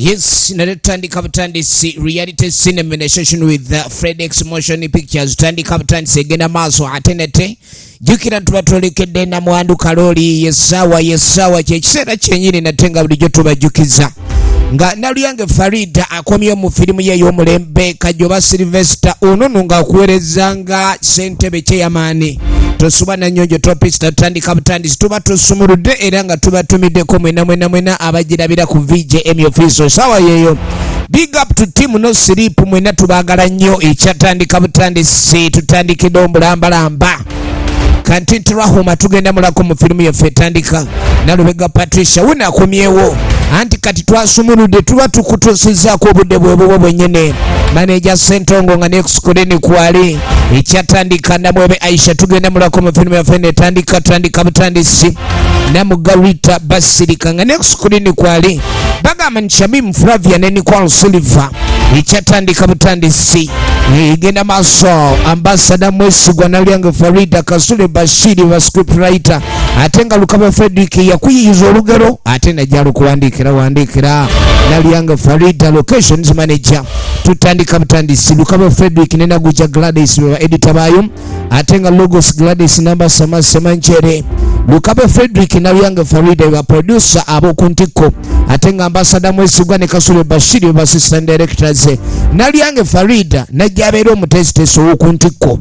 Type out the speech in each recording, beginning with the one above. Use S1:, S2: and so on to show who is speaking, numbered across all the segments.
S1: Yes, natandika butandisi reality cinema session with Fredx Motion Pictures. Tandika butandisi egenda maaso atenete jukira tubatwalekedde Namwandu kalooli yesawa kyekiseera kyenyini natenga bulijjo tubajukiza nga Nalyange Farida akomye mu filimu ye y'omulembe Kajoba Sylvester ono nga akuweerezanga ssentebe kyeyamaani tosuba na nyonjo topista tandika butandisi tuba tusumuludde era nga tubatumiddeko mwena abagirabira ku VJ Emmy official sawa yeyo. Big up to team no sleep mwena tubagala nnyo ekyatandika butandisi tutandikidde omulambalamba Kantiti Rahuma tugenda mulako mu filimu yaffe tandika Nalubega Patricia wuna akomyewo anti kati twasumuludde tuba tukutuusizaako obudde bwebwo bwennyene manager Sentongo nga next screen kwali ekyatandika Namwebe Aisha tugenda mulako mu filimu yaffe netandika butandisi Namugarita Basirika nga next screen kwali bagamba Nchamim Flavia ne Nicole Silver ekyatandika butandisi igenda maaso ambassador Mwesigwa Nalyange Farida Kasule Bashiri wa scriptwriter ate nga Lukaba Frederick yakuyiyiza olugero ate najja kuwandikira Nalyange Farida locations manager tutandika butandisi Lukaba Frederick ne Naguja Gladys wa editor bayo ate nga Logos Gladys number Semanchere Lukaba Frederick Nalyange Farida wa producer abokuntiko ate nga ambassador Mwesigwa ne Kasule Bashiri wa assistant directors Nalyange Farida najjabeera omutesiteso w'okuntiko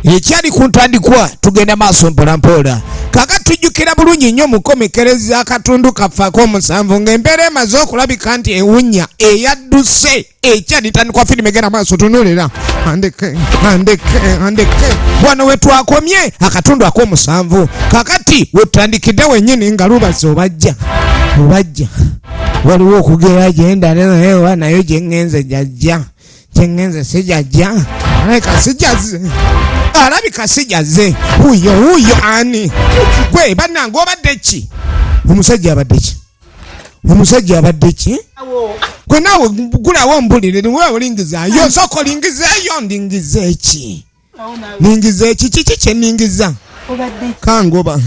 S1: ekyali kuntandikwa tugenda maaso mpolampola kaka tujjukira bulungi nnyo mukomekereza akatundu kaffe ak'omusanvu ng'embeera emaze okulabika nti ewunya eyadduse ekyali tandikwa firimu egenda maaso tunuulira andeke wano we twakomye akatundu ak'omusanvu kakati we tutandikidde wennyini nga lubazi obajja waliwo okugera genda newa nayo gyengenze jajja gyengenze sijajja alabika sijaze huyo ani gwe bannange obadde ki omusajja abadde ki gwe naawe gulawo mbulire niwe olingizaayo soko olingizeeyo ndingize ki kiki kye ningiza kangoba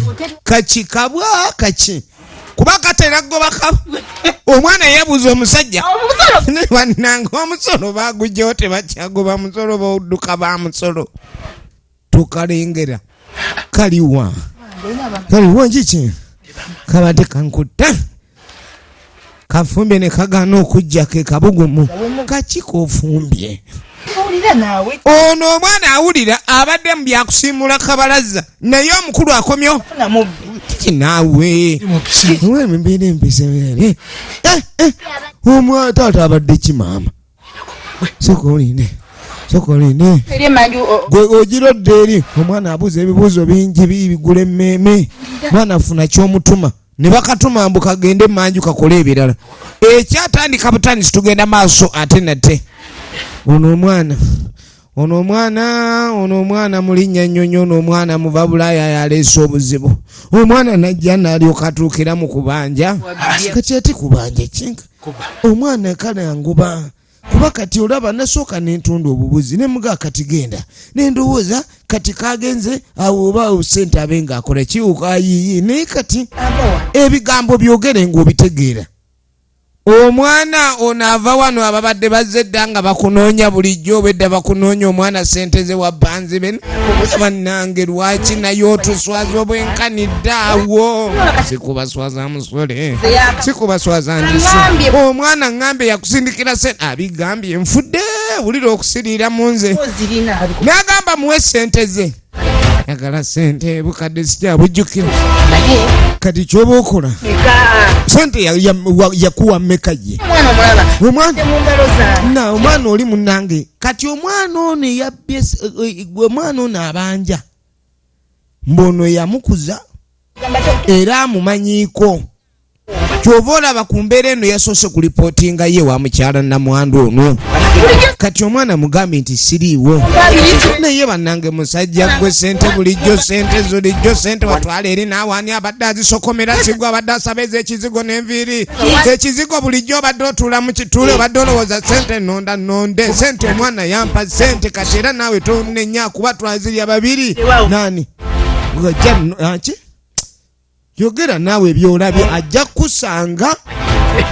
S1: kaki kabwa kaki kuba katera goba omwana yebuza omusajja bannange omusolo bagujjawo tebakyagoba musolo bawudduka ba musolo tukalengera kaliwa nkiki kabadde kankutta kafumbye ne kagaana okujja ke kabugumu kakiko ofumbye ono omwana awulira abadde mu byakusiimula kabalaza naye omukulu akomyo kiki naawe embeera empise omwana taata abadde ki maama sokoline gwe ogirodde eri omwana abuuza ebibuuzo bingi bigula emmeeme mwana afuna kyomutuma ne bakatuma mbu kagende manju kakole ebirala ekyatandika butandisi tugenda maaso ate nate ono omwana mulinnya nnyonyo ono omwana muva Bulaaya yaleese obuzibu omwana najja nalyoka atuukira mu kubanja kati ate kubanja kinka omwana kalanguba kuba kati olaba nasooka n'entunda obubuzi ne muga kati genda n'endowooza kati kagenze awo oba sente abe ng'akola kiwuka yiyi naye kati ebigambo byogere ng'obitegeera omwana ono ava wano ababadde bazze dda nga bakunoonya bulijjo obwedda bakunoonya omwana sente ze wabbanzi bene bannange lwaki naye otuswaza obwenkanidde awo sikubaswaza musole sikubaswaza ndiso omwana ŋŋambe yakusindikira sente abigambye nfudde wulira okusiriira mu nze n'agamba muwe sente ze yagala sente bukadde sijja bujjukira kati kyoba okola sente yakuwa mmeka ye omwana oli munange kati omwana ono yabbye omwana ono abanja mbono yamukuza era amumanyiiko kyova olaba ku mbeera eno yasoose ku lipootinga ye wa mukyala Namwandu ono kati omwana mugambe nti siriiwo naye bannange musajja gwe sente bulijjo sente watwala eri naawaani abadde azisokomera sigwa abadde asabeza ekizigo n'enviiri ekizigo bulijjo obadde otuula mu kituule obadde olowooza sente nonde sente omwana yampa sente kati era naawe tonenya kuba twazirya babiri nani yogera naawe byolabye ajja kusanga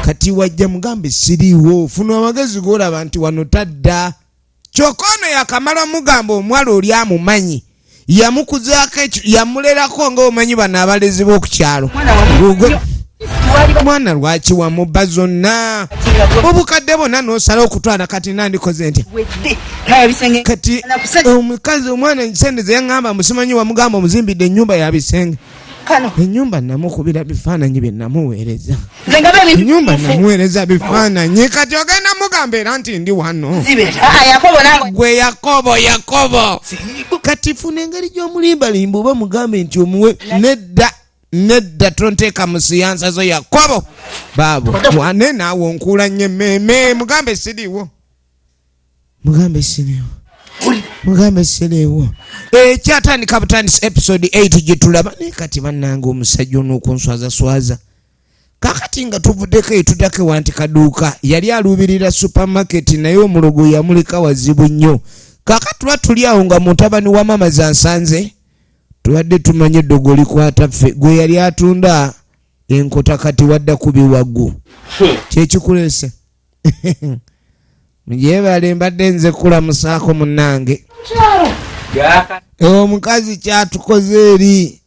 S1: kati wajja mugambe siriiwo funa amagezi g'olaba nti wano tadda kyokka ono yakamala mugamba omwala oli amumanyi yamukuzaako yamulerako ng'omanyi bano abalezi b'oku kyalo mwana lwaki wamubba zonna obukadde bonna n'osala okutwala kati nandikoze ntya kati omukazi omwana ensendeze yaŋŋamba musimanyi wamugamba omuzimbidde ennyumba ya bisenge ennyumba namukubira bifaananyi bye namuweereza ennyumba namuweereza bifaananyi kati ogenda mugamba era nti ndi wano gwe yakobo kati funa engeri gy'omulimbalimba oba mugambe nti omuwe nedda tonteeka mu siyansa zo yakobo baabo wane naawe onkuula nnyo emmeme mugambe siriiwo kyatandika butandisi episode 8 gye tulaba naye kati bannanga omusajja on'okunswazaswaza kakati nga tuvuddeko etuddako wanti kaduuka yali aluubirira supermarket naye omulogo yamuleka wazibu nnyo kakati tuba tuli awo nga mutabani wa mama zansanze tubadde tumanye eddogo likwata ffe gwe yali atunda enkota kati wadda kubi waggu kyekikuleese mugyebale mbadde nze kulamusaako munnange omukazi kyatukoze eri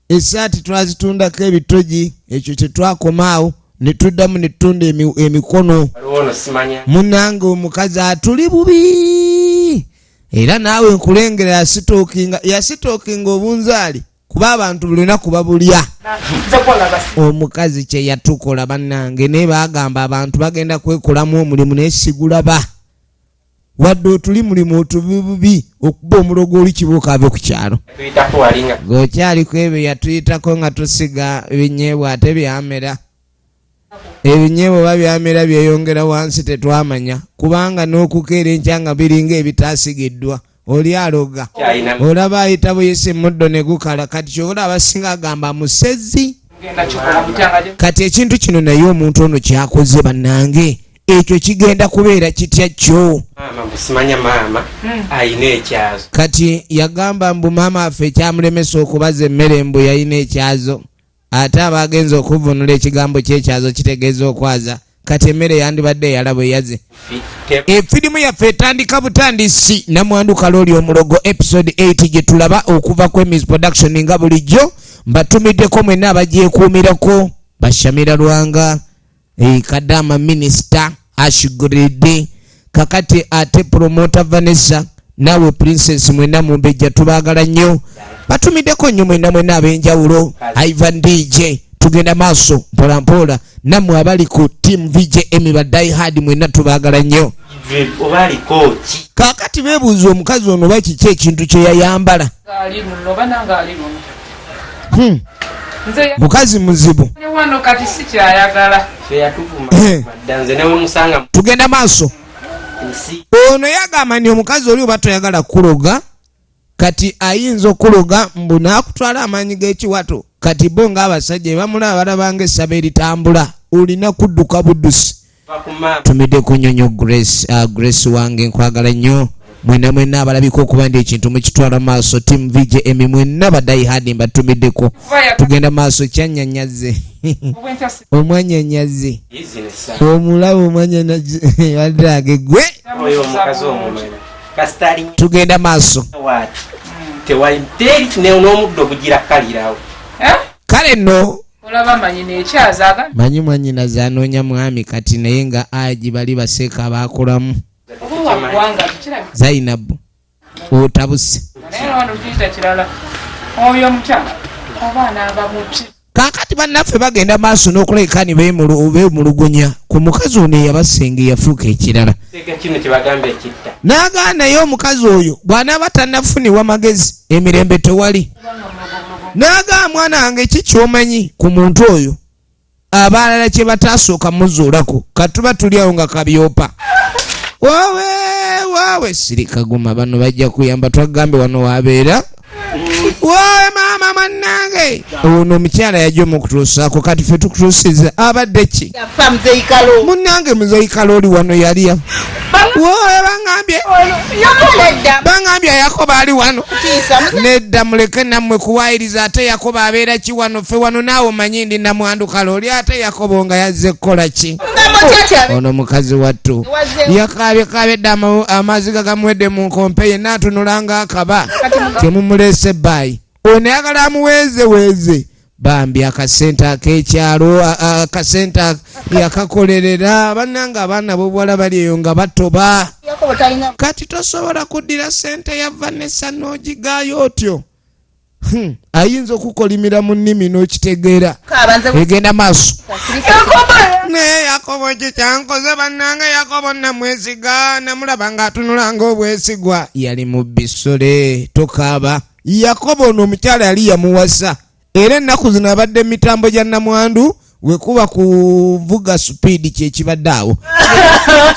S1: esaati twazitundako ebitogi ekyo kyetwakomaawo ne tuddamu ne tutunda emikono munnange omukazi atuli bubi era naawe nkulengera yasitookinga obunzaali kuba abantu buli lunaku babulya omukazi kye yatukola bannange naye baagamba abantu bagenda kwekolamu omulimu naye sigulaba wadde otuli mulimu otubibubi okuba omulogo oli kibuuka ave ku kyalo ng'okyaliko ebyo yatuyitako nga tusiga ebinyeebwa ate byamera ebinyeebwa oba byamera byeyongera wansi tetwamanya kubanga n'okukeera enkya nga biringa ebitaasigiddwa oli aloga olaba ayita buyise muddo ne gukala kati kyobola abasinga agamba musezi kati ekintu kino naye omuntu ono kyakoze bannange ekyo kigenda kubeera kitya kyo kati yagamba mbu maama affe ekyamulemesa okubaza emmere mbu yalina ekyazo ate abagenza okuvunula ekigambo kyekyazo kitegeeza okwaza kati emmere yandibadde eyalabo eyaze efirimu yaffe etandika butandisi Namwandu Kalooli Omulogo episode 8 gye tulaba okuva ku Emmy's production nga bulijjo mbatumiddeko mwenna abagyekuumirako Bashamira Lwanga Kadama Minister Ashiguride kakati ate promoter Vanessa nawe Princess mwenna mumbejja tubaagala nnyo batumiddeko nnyo mwenna ab'enjawulo Ivan DJ tugenda maaso mpolampola nammwe abali ku team VJ Emmy ba die hard mwenna tubaagala nnyo kakati beebuuza omukazi ono oba kiki ekintu kye yayambala mukazi muzibu tugenda maaso ono yagamba ni omukazi oli oba toyagala kuloga kati ayinza okuloga mbu naakutwala amaanyi g'ekiwato kati bo ng'abasajja bamulaba balabanga essaba eritambula olina kudduka buddusi tumiddeko nnyonyo Grace wange nkwagala nnyo mwenna abalabika okuba ndi ekintu mukitwala maaso team VJ Emmy mwenna baddayi hadi mbatumiddeko tugenda maaso kyanyanyaze omwanyanyaze omulaba omwanyanyaze wadrage gwe tugenda maaso kale no manyi mwanyinaze anoonya mwami kati naye nga aji bali baseeka abaakolamu Zainabu otabuse kakati bannaffe bagenda maaso n'okulekani beemulugunya ku mukazi ono eyabasenga yafuuka ekirala n'agaana naye omukazi oyo bw'anaaba tannafunibwa magezi emirembe tewali n'agaa mwana wange kikyomanyi ku muntu oyo abalala kye bataasooka muzuulako katuba tuliawo nga kabyopa waawe sirikaguma bano bajja kuyamba twagambe wano wabeera wowe mama mannange ono omukyala yajja omukutuusaako kati ffe tukutuusiza abadde ki munnange muzeyi kalooli wano yali wowe bangambye Yakobo ali wano nedda muleke nammwe kuwaayiriza ate Yakobo abeera ki wano ffe wano naawe omanyi ndi Namwandu kalooli ate Yakobo nga yazze kukola ki ono mukazi wattu yakaabye dda amazzi gagamuwedde mu nkompe ye n'atunulanga akaba temumuleese baayi ono yagala amuweeze bambi akasente ak'ekyalo akasente yakakolerera bannanga abaana b'obuwala bali eyo nga batoba kati tosobola kuddira sente ya Vanessa n'ogigaayo otyo ayinza okukolimira mu nnimi n'okitegeera egenda maaso naye Yakobo kikyankoze bannanga Yakobo namwesiga namulaba ng'atunulanga obwesigwa yali mu bisole tokaaba Yakobo ono omukyala yali yamuwasa era ennaku zino abadde mitambo gya Namwandu wekuba kuvuga speed kyekibadde awo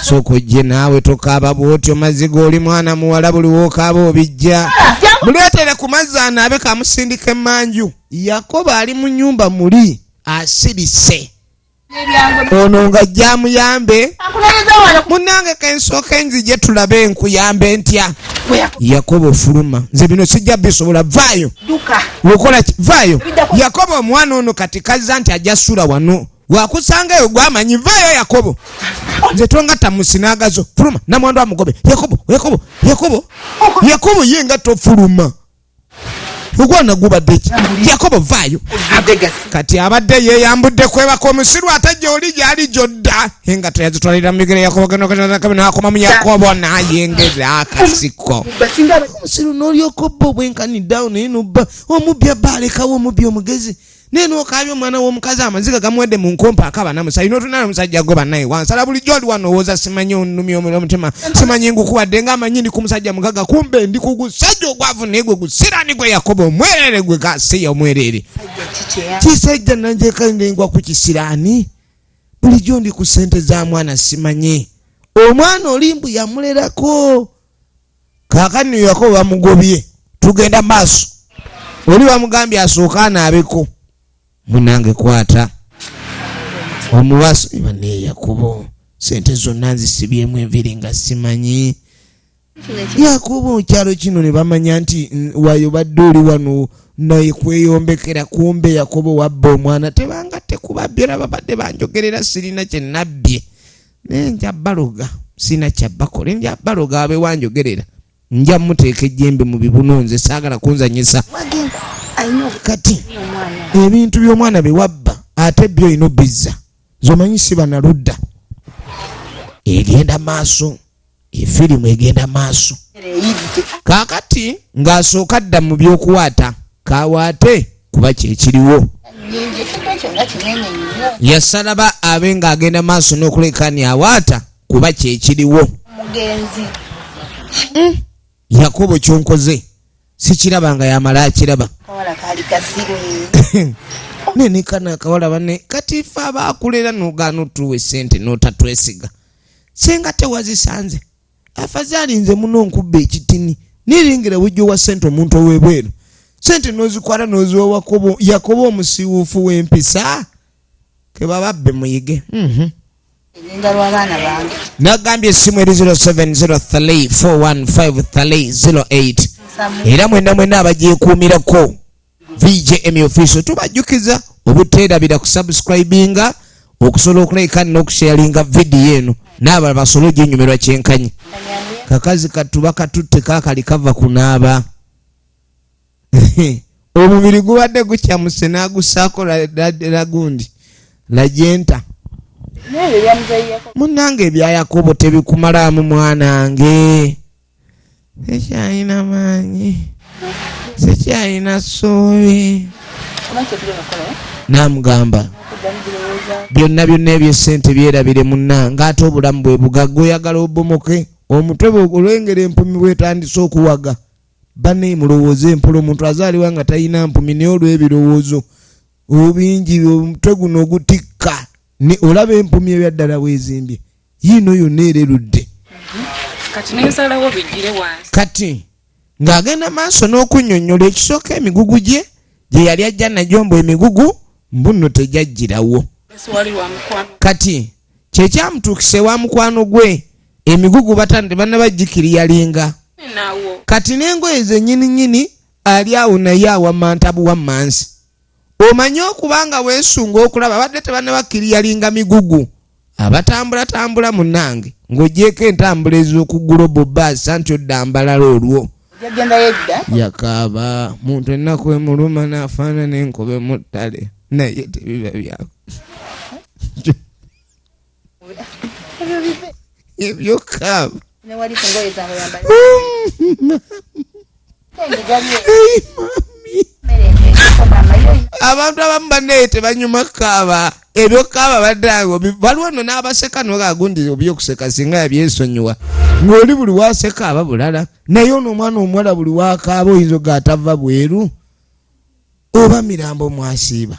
S1: sooka ojje naawe tokaaba bwotyo mazzi g'oli mwana muwala buli wookaaba obijja muleetere ku mazzi anaabe kamusindika emmanju Yakobo ali mu nnyumba muli asirise ono nga gyamuyambe munnange kensooka enzije tulabe enkuyambe ntya Yakobo fuluma nze bino sijja bisobola vaayo wokola vaayo Yakobo omwana ono kati kazza nti ajja ssula wano wakusangayo gwamanyi vaayo Yakobo nze tongatta musinagazo fuluma Namwandu amugobe Yakobo ye nga tofuluma ogwana gubadde ki Yakobo vaayo kati abadde yeyambudde kwebaka omusiru ate gy'oli gyali gyodda enga teyazitwalira mu bigere Yakobo n'akoma mu Yakobo n'ayengeza akasiko omusiru n'olyoka obba obwenkaniddeawo naye n'obba omubbi abba alekawo omubbi omugezi naye n'okaabya omwana w'omukazi amaziga gamuwedde mu nkompa akaba namusayi n'otunala omusajja gwe bannaye wansala bulijjo oli wanowooza simanyi onnumya omutima simanyi ngukuwadde ng'amanyi ndi ku musajja mugaga kumbe ndi ku gusajja ogwavu naye gwe gusirani gwe Yakobo omwerere gwe gasiya omwerere kisajja nanjekalindengwa ku kisiraani bulijjo ndi ku ssente za mwana simanyi omwana olimbu yamulerako kaakani Yakobo bamugobye tugenda maaso oli bamugambye asooka anaabeko munange kwata omuwaso ne Yakobo sente zonna nzisibyemu enviri nga simanyi Yakobo kyalo kino ne bamanya nti wayo badde oli wano naye kweyombekera kumbe Yakobo wabba omwana tebanga tekubabyera babadde banjogerera sirina kye nabbye naye njabbaloga sina kyabbakole njabbaloga abe wanjogerera nja muteeka ejjembe mu bibuno nze saagala kunzanyisa kati ebintu by'omwana bye wabba ate byo ino bizza zomanyi si banaludda egenda maaso efirimu egenda maaso kaakati ng'asooka dda mu by'okuwaata kawaate kuba kyekiriwo yasalaba abe ng'agenda maaso n'okulekaani awaata kuba kyekiriwo Yakobo kyonkoze sikiraba nga yamala akiraba nene kana akawala bane kati ffe abaakulera n'ogaana otuwa essente n'otatwesiga senga tewazisanze afazaali nze muno nkubba ekitini niringera bujjo wa ssente omuntu ow'ebweru ssente n'ozikwala n'oziwa Yakobo omusiiwuufu w'empisa ke bababbe muyige nagambye essimu eri 0703415308 era mwenna abagyekuumirako VJ Emmy official tubajjukiza obuteerabira ku subscribinga okusobola okuleka n'okusharinga vidiyo eno n'abalala basobole ogyenyumirwa kyenkanyi kakazi katuba katutte kaakali kava kunaaba omubiri gubadde gukyamuse n'agussaako lagundi lajenta munnange ebya Yakobo tebikumalamu mwanange sekyalina maanyi sekyalina ssuubi namugamba byonna ebyo sente byerabire munnange ate obulamu bwe bugagga oyagala obomoke omutwe bwe olwengera empumi bwetandise okuwaga banne mulowooza empola omuntu azaalibwa nga talina mpumi naye olw'ebirowoozo obingi omutwe guno ogutikka ne olaba empumi ebyaddala bwezimbye yiino yonna ererudde kati ng'agenda maaso n'okunnyonnyola ekisooka emigugu gye yali ajja najombo emigugu mbuno tejajjirawo. Kati kyekyamutuukise wa mukwano gwe emigugu banna bagikiriyalinga. Kati n'engoye ze nnyini ali awo naye awamantabu wammansi. Omanyi okubanga weesunga okulaba badde tebanna bakiriyalinga migugu. Abatambula munnange ng'ogyeko entambula ez'okugula bobbaasi anti odda mbalala olwo. Yakaaba muntu ennaku emuluma n'afaanana enkobe mu ttale naye tebiba byako. Ebyokaaba abantu abamu bannaye tebanyuma kaaba ebyokaaba baddango waliwo nno n'abaseka nogagundi ebyokuseka singa yabyesonyiwa ng'oli buli waseka aba bulala naye ono omwana omuwala buli wakaaba oyinza ogatava bweru oba mirambo mwasiiba.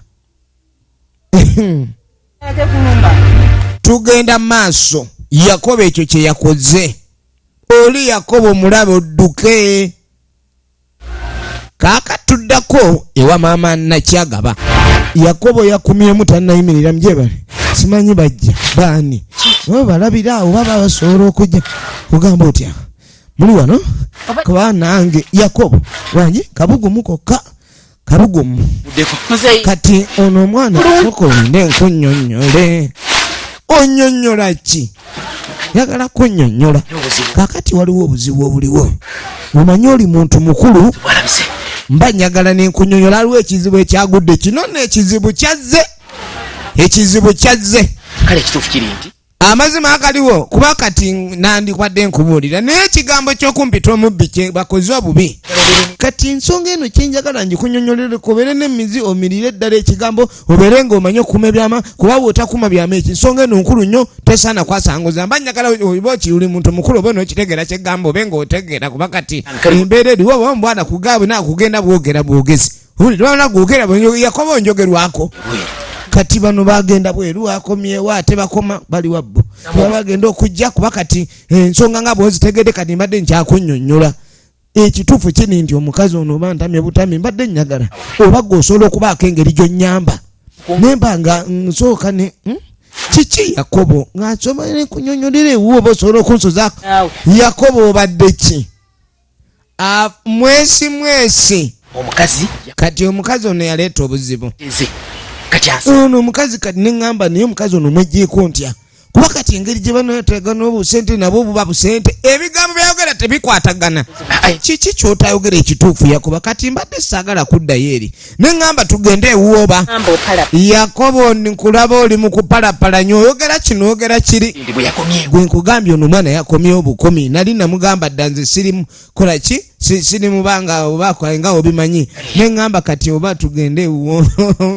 S1: Tugenda maaso. Yakobo ekyo kye yakoze. Oli Yakobo omulabe odduke. Kaakatuddako ewa maama Nakyagaba. Yakobo yakumyemu tannayimirira mujebale. Simanyi bajja baani. Oba balabira awo baba basobola okujja. Kugamba otya. Muli wano? Kuba nange Yakobo wanyi kabugumu kokka. Kabugumu. Kati ono omwana sokolinde nkunnyonnyole. Onnyonnyola ki? Yagala kunnyonnyola. Kakati waliwo obuzibu obuliwo. Omanyi oli muntu mukulu. Mba njagala n'enkunnyonnyola aliwo ekizibu ekyagudde kino n'ekizibu kyazze. Ekizibu kyazze.
S2: Kale ekituufu kiri nti
S1: amazima akaliwo kuba kati nandikwadde nkubuulira naye ekigambo ky'okumpita omubbi kye bakoze obubi. Kati ensonga eno kyenjagala ngikunnyonnyolere kubeere n'emmizi omirire eddala ekigambo obeere ng'omanyi okukuma ebyama kuba bw'otakuma byama eki ensonga eno nkulu nnyo tesaana kwasanguza. Mba njagala oba okiwuli muntu mukulu oba n'okitegeera ky'eggamba obe ng'otegeera kuba kati embeera eriwo oba mbwana kugaabwe naakugenda bwogera bwogezi uli tebana gwogera Yakobo njogerwako. Kati bano bagenda bweru akomyewo ate bakoma bali wabbo bagenda okujja kuba kati ensonga nga bw'ozitegedde kati mbadde nkyakunnyonnyola. Ekituufu kini nti omukazi ono oba ntamye butami mbadde njagala oba gwe okubaako engeri gy'onnyamba nemba nga nsooka ne kiki Yakobo nga nsoma nkunnyonnyolera ewuwo oba osobola okunsozaako. Yakobo obadde ki? Mwesi
S2: omukazi
S1: kati omukazi ono yaleeta obuzibu.
S2: Ono
S1: omukazi kati neŋŋamba naye omukazi ono mweggyeko ntya kuba kati engeri gye banateegana obusente nabo buba busente ebigambo byayogera tebikwatagana. Kiki ky'otayogera ekituufu Yakobo? Kati mbadde saagala kuddayo eri neŋŋamba tugende ewuoba. Yakobo nkulaba oli mu kupalapalanya oyogera kino oyogera kiri. Gwe nkugambye ono omwana yakomyewo bukomi nali namugamba dda nze sirimu kola ki siri mubanga oba nga obimanyi neŋŋamba kati oba tugende ewuwo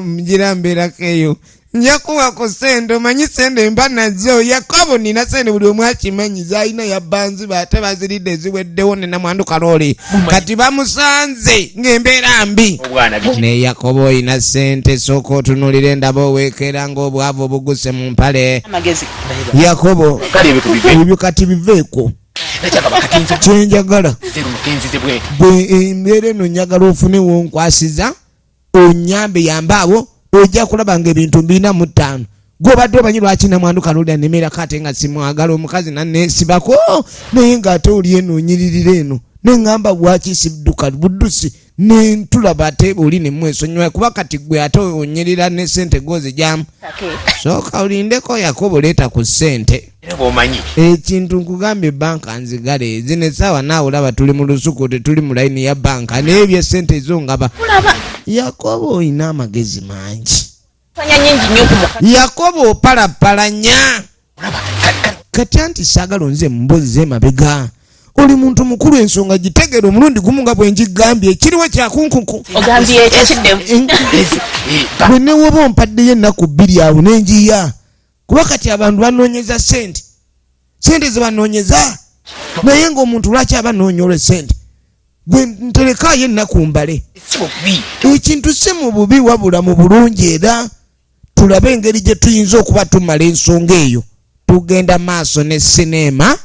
S1: mgira mbeerako eyo njakuwa ku sente omanyi sente mba nazo. Yakobo nina sente buli omu akimanyi zalina yabbanzi bate baziridde ziweddewo ne Namwandu kalooli kati bamusanze ng'embeera mbi. Ne Yakobo oyina sente sooka otunuulira endaba oweekera ng'obwavu obuguse mu mpale. Yakobo ebyo kati biveeko. Kyenjagala bwe embeera eno njagala ofunewo nkwasiza onyambe yambaabo ojja kulaba nga ebintu 45 gw'obadde omanyi lwaki Namwandu kalooli anemerako ate nga simwagala omukazi nanneesibako naye ng'ate oli eno onyiririra eno neŋŋamba bwaki sidduka buddusi nentulaba ate oli nemwesonyiwa kuba kati gwe ate onyirira ne sente gozijyamu. Sooka olindeko Yakobo leeta ku sente. Ekintu nkugambye banka nzigale zino essaawa naawe olaba tuli mu lusuku tetuli mu layini ya banka naye ebye sente ezo ngaba. Yakobo olina amagezi mangi. Yakobo opalapalanya. Kati anti saagala nze mumbozi z'emabega. Oli muntu mukulu ensonga gitegere omulundi gumu nga bwe ngigambye ekiriwo kyakunkuku. Bwe newoba ompaddeyo ennaku 2 awo nenjiya kuba kati abantu banoonyeza sente ze banoonyeza naye ng'omuntu lwaki aba noonyola sente gwe nterekayo ennaku mbale. Ekintu si mu bubi wabula mu bulungi era tulabe engeri gye tuyinza okuba tumala ensonga eyo. Tugenda maaso ne sinema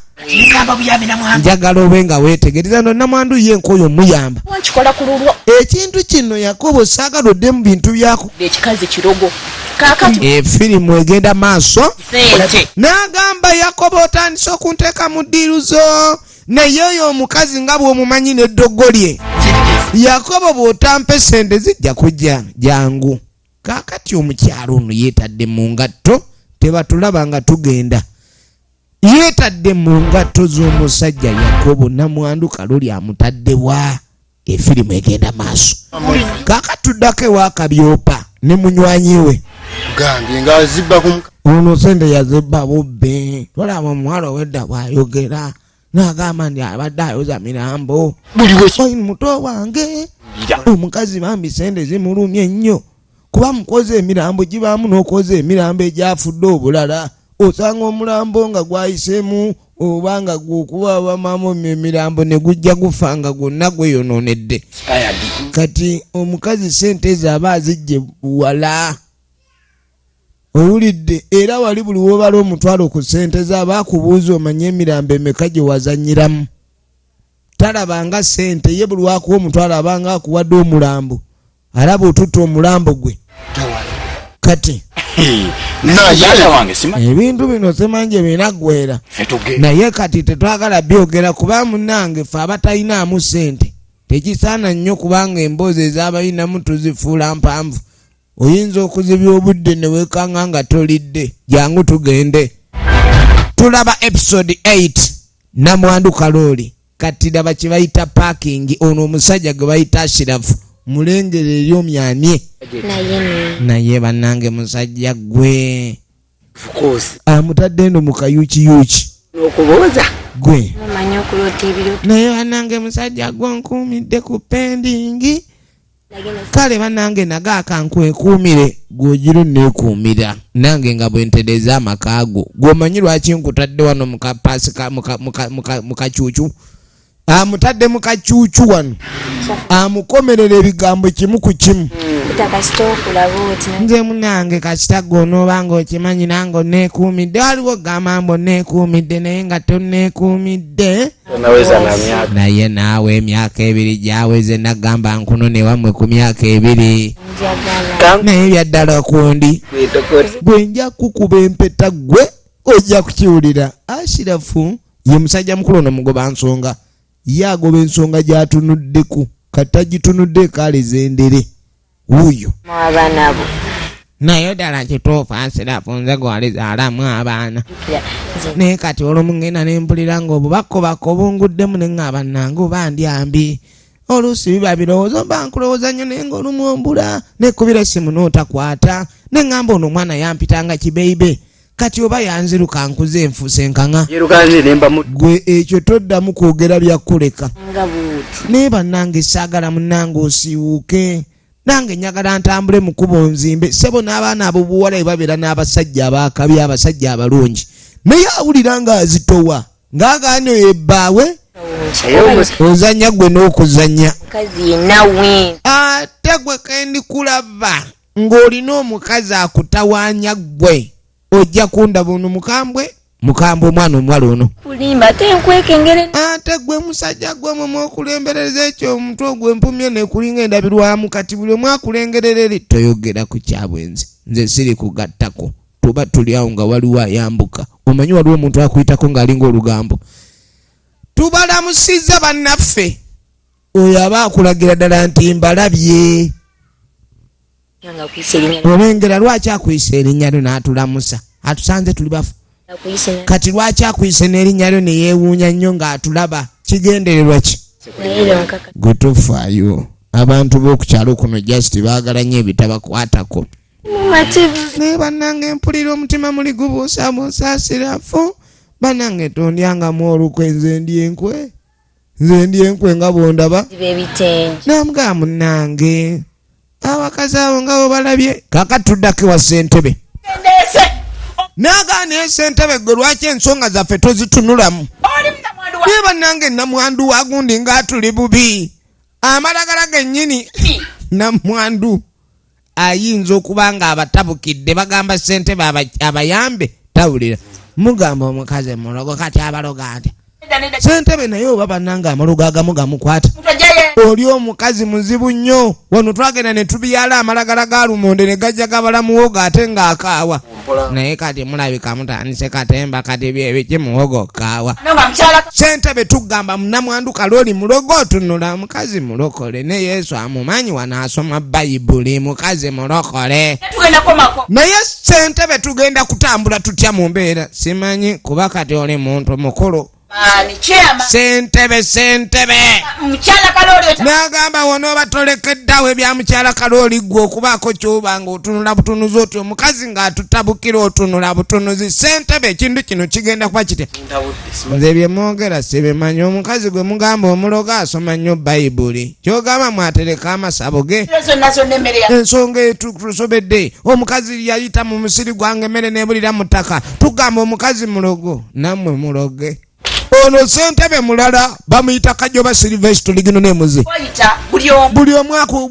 S2: Ngamba buyambe Namwandu.
S1: Njagala obe nga weetegereza no Namwandu ye nkoyo muyamba.
S2: Wakikola ku lulwo.
S1: Ekintu kino Yakobo saagala odde mu bintu byako.
S2: Ekikazi kirogo. Kaakati
S1: firimu egenda maaso.
S2: sente.
S1: N'agamba Yakobo otandise okunteeka mu ddiiruzo. Naye oyo omukazi nga bw'omumanyi n'eddogo lye. Yakobo bw'otampa sente zijja kujja jangu. Kaakati omukyalo ono yeetadde mu ngatto tebatulaba nga tugenda. Yeetadde mu ngatto z'omusajja Yakobo Namwandu Kalooli amutaddewa. Efirimu egenda maaso. Kaakati tuddako ew'akabyopa ne munywanyi we.
S3: Gambye nga azibba ku
S1: ono sente yazibba bubbe. Tolaba omuwala ow'edda bw'ayogera. N'agamba nti abadde ayoza mirambo.
S3: buli we
S1: Oyi muto wange. Omukazi bambi sente zimulumye nnyo. Kuba mukoze emirambo gibaamu n'okoze emirambo egyafudde obulala. Osanga omulambo nga gwayiseemu oba nga gw'okuba bamamu emirambo ne gujja gufa nga gwonna gweyonoonedde. Kati omukazi sente ze aba azijje wala. Owulidde era wali buli wobala omutwalo ku sente ze aba akubuuza omanye emirambo emeka gye wazanyiramu. Talabanga sente ye buli wakuwa omutwalo abanga akuwadde omulambo. Alaba otutta omulambo gwe. Kati
S3: naye
S2: wange simanyi.
S1: ebintu bino semanje binaggwera. Naye kati tetwagala byogera kuba munnange ffe abatalinaamu sente. Tekisaana nnyo kubanga emboozi ez'abalinamu tuzifuula mpanvu. Oyinza okuzibya obudde ne weekanga nga tolidde. Jangu tugende. Tulaba episode 8 Namwandu Kalooli. Kati laba kye bayita parking. Ono omusajja gwe bayita Ashirafu. Mulengere eri omyanie. Naye bannange musajja gwe. Amutadde ndo mu kayuukiyuuki.
S2: Okubuuza.
S1: Gwe.
S2: Mumanyi okulota ebiro.
S1: Naye bannange musajja gwe nkuumidde ku pendingi. Kale bannange nagaaka nkwekuumire gw'ogira neekuumira. Nange nga bwentereza amakaago. Gw'omanyi lwaki nkutadde wano mu kacuucu. Amutadde mu kacuucu wano. Amukomerera ebigambo kimu ku kimu. Nze munange kasita gw'onooba ng'okimanyi nange oneekuumidde. Waliwo gamambo neekuumidde naye nga tonneekuumidde. Naye naawe emyaka 2 gyaweze nagamba nkunone wammwe ku myaka 2. Naye byaddala kundi. Bwe nja kukuba empeta gwe ojja kukiwulira. Ashirafu ye musajja mukulu ono mugoba nsonga. Ye agoba ensonga gy'atunuddeku. Katagitunudde kaleze endere. Wuyo.
S2: Abaana bo.
S1: Naye ddala kituufu Ashirafu nze gwalizaalamu abaana. Naye kati olwo ngenda ne mpulira ng'obubakobako obunguddemu ne ng'aba nange bandyambi. Oluusi biba birowoozo mba nkulowooza nnyo naye ng'olumu ombula. Nekkubira essimu n'otakwata. Ne ngamba ono omwana yampitanga kibeibe. Kati oba yanziruka nkuze nfuuse nkaŋa. Gwe ekyo toddamu kwogera byakuleka. Naye bannange saagala munnange osiiwuuke. Nange njagala ntambule mu kkubo nzimbe. Ssebo n'abaana abo buwala bwe babeera n'abasajja abaakabi abasajja abalungi. Naye awulira ng'azitowa. Ng'agaana ebbaawe. Ozannya gwe n'okuzannya. Ate gwe kendi kulaba ng'olina omukazi akutawaanya gwe. Ojja kundaba ono mukambwe omwana omuwala ono.
S2: Kulimba tenkwekengere.
S1: Ate gwe musajja gwe mu okulembereza ekyo omutwe ogw'empumye nekulinga endabirwamu kati buli omu akulengerera eri toyogera ku kyabwenzi. Nze siri kugattako. Tuba tuli awo nga waliwo ayambuka. Omanyi waliwo omuntu akuyitako ng'alinga olugambo. Tubalamusizza bannaffe. Oyo aba akulagira ddala nti mbalabye. Olengera lwaki akwise erinnya lyo n'atulamusa. Atusanze tuli bafu. Kati lwaki akwise n'erinnya lyo ne yeewuunya nnyo ng'atulaba. Kigendererwa ki? Gwe tofaayo. Abantu b'okukyalo kuno just baagala nnyo ebitabakwatako. Naye bannange mpulira omutima muli gubuusabuusa Ashirafu. Bannange tondyangamu olukwe nze ndi enkwe. Nze ndi enkwe nga bw'ondaba. Namugamba munnange. Abakazi abo nga balabye. Kaakati tuddako ewa ssentebe. N'agaana ssentebe gwe lwaki ensonga zaffe tozitunulamu. Naye bannange Namwandu wagundi ng'atuli bubi. Amalagala gennyini Namwandu ayinza okuba nga abatabukidde bagamba ssentebe abayambe tawulira. mugamba omukazi mulogo kati abaloga ati ssentebe naye oba bannanga amalogo agamu gamukwata oli omukazi muzibu nnyo wano twagenda ne tubyala amalagala ga lumonde ne gajja gabala muwogo ate ng'akaawa naye kati mulabika mutandise katemba kati byebiki muwogo kaawa ssentebe tugamba Namwandu kalooli mulogo otunula mukazi mulokole ne Yesu amumanyi wanaasoma bayibuli mukazi mulokole naye ssentebe tugenda kutambula tutya mu mbeera simanyi kuba kati oli muntu mukulu Sentebe nagamba wonoba tolekeddawo ebya mukyala kalooli gwe okubaako kyobanga otunula butunuzi otyo omukazi ng'atutabukira otunula butunuzi ssentebe ekintu kino kigenda kuba kitya nze bye mwogera sibimanyi omukazi gwe mugamba omulogo asoma nnyo bayibuli kyogamba mwatereka amasabo ge ensonga etusobedde omukazi yayita mu musiri gwange emmere nebulira mu ttaka tugamba omukazi mulogo nammwe muloge ono ssentebe mulala bamuyita Kajoba Silvestre ligino nemuze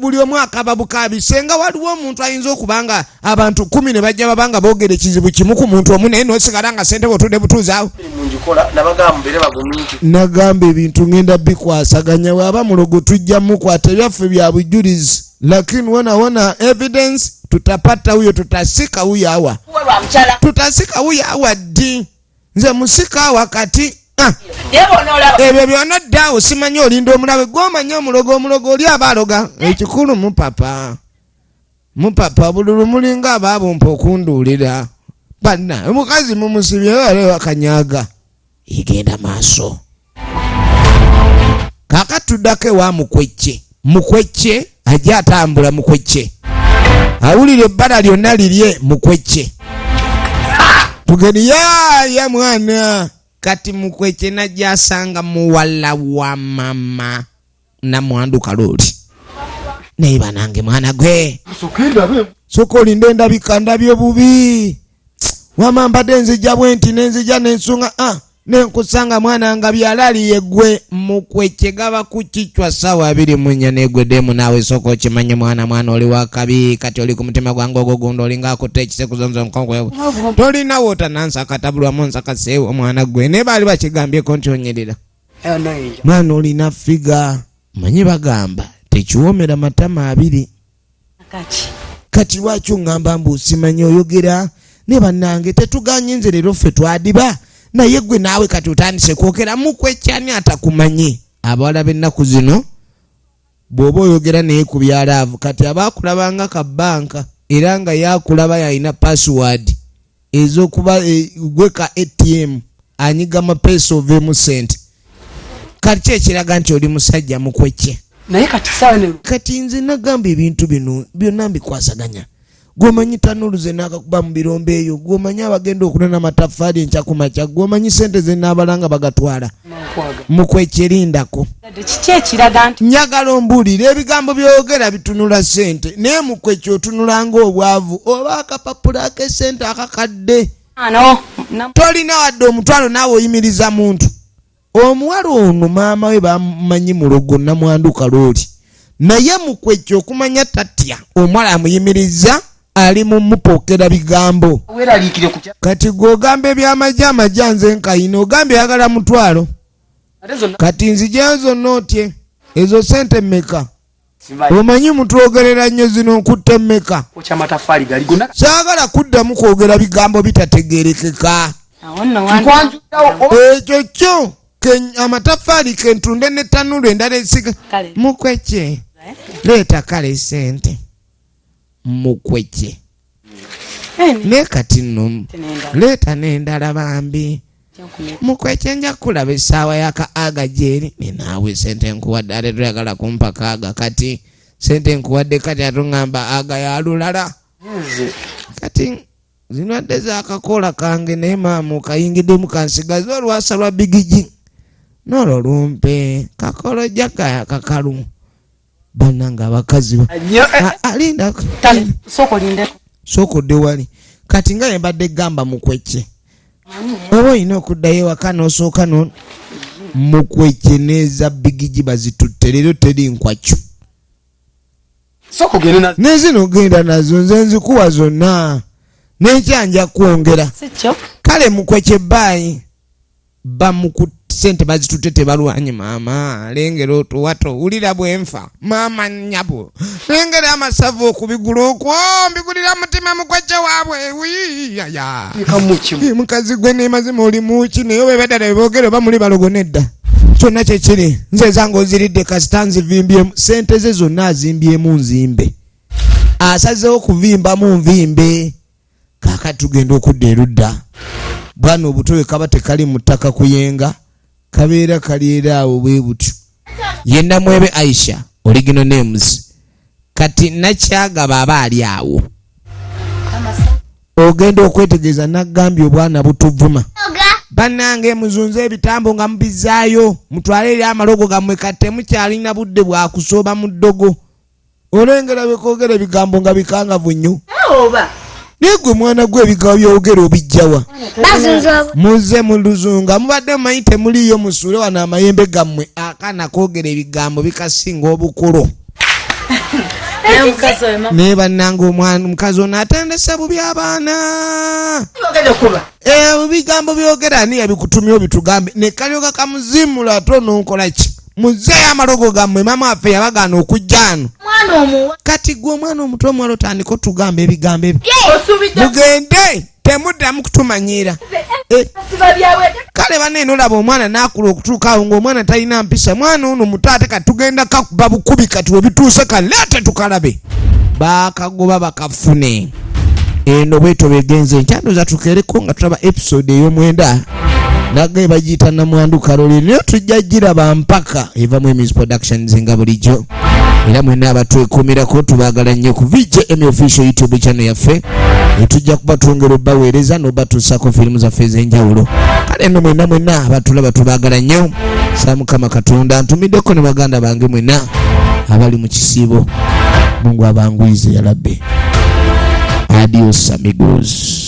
S1: buli omwaka ababukabi senga waliwo omuntu ayinza okubanga abantu 10 ne bajja babanga boogera ekizibu kimu ku muntu omu naye nosigala nga ssentebe otudde butuuzaawo nagamba ebintu ngenda bikwasaganya waba mulogo tujja mukwata ebyaffe bya bujulizi lakini wona evidence tutapata huyo tutasika huyo awa ddi nze musika wakati ebyo byonna ddaawo simanyi olinda omulabe gw'omanyi omulogo oli abaloga ekikulu mupapa bululu mulinga abaabumpa okunduulira banna omukazi mumusibye walewa kanyaga igenda maaso kakatuddako ewa mukwecce ajja atambula mukwecce awulira ebbala lyonna lirye mukwecce tugeni ya mwana kati mukwecce najja asanga muwala wa mama Namwandu kalooli naye banange mwana gwe soka olinde endabika ndabye bubi wama mbadde nzija bwenti nenzija nensunga nenkusanga mwana nga byalaliye gwe mukwecce gaba kukichwa sawa 24 negwedemu nawe soko okimanye mwana oli wakabi kati oli ku mutima gwange ogwo gundi olinga akutte ekisekuzonzo nkongwe tolina wota nansa katabulwa monsa kaseewo mwana gwe ne bali bakigambyeko nti onyerera mwana olina figa manyi bagamba tekiwomera matama 2 kati lwaki ngamba mbusimanyi oyogera ne bannange tetuganye nze leero ffe twadiba naye gwe naawe kati otandise kwogera mukwecce atakumanyi abawala b'ennaku zino bw'oba oyogera naye ku byalaavu kati abaakulabanga ka bbanka era nga yakulaba yalina password ez'okuba gwe ka ATM anyiga mapeesa oveemu sente kati kyekiraga nti oli musajja mukwecce
S4: naye
S1: kati nze nagamba ebintu bino byonna mbikwasaganya gwomanyi tanuluze nakakuba mu birombe eyo gwomanyi abagenda okunona amataffaali enkya ku makya gwomanyi sente ze naabalanga bagatwala mukwecce lindako njagala ombuulira ebigambo byogera bitunula sente naye mukwecce otunulanga obwavu oba akapapula ak'esente akakadde tolina wadde omutwalo naawe oyimiriza muntu omuwala ono maama we bamumanyi mulogo Namwandu kalooli naye mukwecce okumanya tatya omwala amuyimiriza ali mumupokera bigambo kati gwogamba ebyamajja amajja nze nkayina ogamba yagala mutwalo kati nzija zonna otye ezo sente mmeka omanyi mutwogerera nnyo zino nkutte mmeka saagala kuddamu kwogera bigambo bitategerekeka ekyo kyo amataffaali kentunde n'ettanulu endala esiga mukwecce leeta kale sente mukwecce ne kati nno leeta n'endala bambi mukwecce nja kulaba essaawa yaka aga gyeri nenaawe sente nkuwadde ate toyagala kumpa kaaga kati sente nkuwadde kati atungamba aga yalulala kati zino adde zaakakola kange naye maamu kayingiddemu kansigaza olwasa lwa bigiji n'olwo lumpe kakolojja kakalu bananga abakazi alinda soko de wali kati nga yembadde gamba mukwecce oba olina okuddayo ewaka n'osooka mukwecce neza bigiji bazitutte leero teri nkwacyo nezino genda nazo nze nzikuwa zonna n'ekyanja kwongera
S2: sikyo
S1: kale mukweche bayi bamuku sente bazitutete balwanye mama lengero otuwato ulira bwenfa mama nyabo lengera amasavu okubigula okwo mbigulira mutima mukweche wabwe yaya mukazi gwe nemazima oli muki naye bebedala bogere bamuli balogonedda kyonna kyekiri nze zange oziridde kasita nzivimbye sente ze zonna azimbyemu nzimbe asazeho kuvimbamu nvimbe kaka tugenda okudda erudda bwana obutowe kaba tekali mu ttaka kuyenga kabeera kaliera awo bwe butyo yenna mwebe Aisha original names kati nakyagaba aba ali awo ogenda okwetegeeza nagambye obwana butuvuma bannange muzunze ebitambo nga mubizaayo mutwale eri amalogo gammwe kati mukyalina budde bwakusooba mu ddogo olengera bekoogera ebigambo nga bikangavu nnyo negwe mwana gwe ebigambo byogera obijjawa muze mu luzunga mubadde mumanyi temuliyo musuule wano amayembe gammwe akaana koogera ebigambo bikasinga obukulu naye bannange omwana omukazi ono atendesa bubi abaana bigambo byogera ani yabikutumya obitugambe ne kalyoka kamuzimula ate ononkola ki muzeeyo amalogo gammwe mama waffe yabagaana okujja ano kati gwe omwana omuto omwala otandika otugamba ebigambo ebyo mugende temuddamu kutumanyira kale banene olaba omwana nakula okutuuka awo ng'omwana talina mpisa mwana ono muto ate katugenda kakuba bukubi kati webituuse kaleete tukalabe bakagoba bakafune eno bweto begenze nkyandoza tukereko nga tulaba episode ey'omwenda nage bagiyita Namwandu Kalooli niyo tujja giraba mpaka evamu Emmy's Productions nga bulijjo era mwenna abatwekuumirako tubaagala nnyo ku Emmy official YouTube channel yaffe etujja kuba twongera obbaweereza n'obatuusako firimu zaffe ez'enjawulo kale nno mwenna abatulaba tubaagala nnyo saa Mukama Katonda ntumiddeko ne baganda bange mwenna abali mu kisiibo Mungu abanguyize ya Rabbi. Adios amigos.